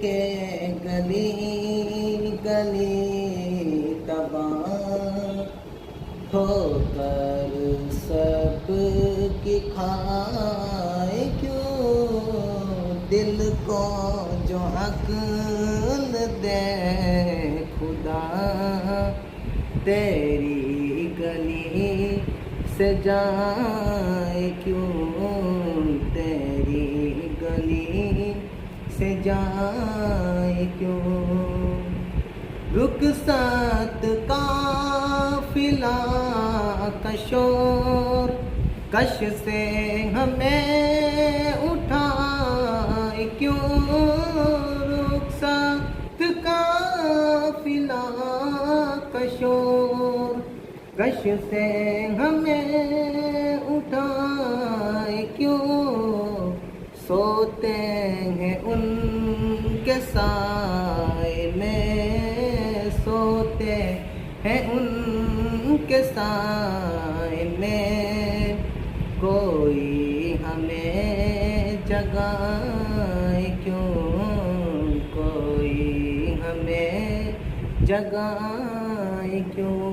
کے گلی گلی تباہ ہو کر سب کی کھائے کیوں، دل کو جو عقل دے خدا، تیری گلی سے جائے کیوں، تیری گلی سے جائے کیوں۔ رخصت قافلہ کا شور کش سے ہمیں اٹھائے کیوں، رخصت قافلہ کا شور کش سے ہمیں اٹھائے کیوں، سوتے ہیں ان کے سائے میں، سوتے ہیں ان کے سائے میں، کوئی ہمیں جگائے کیوں، کوئی ہمیں جگائے کیوں۔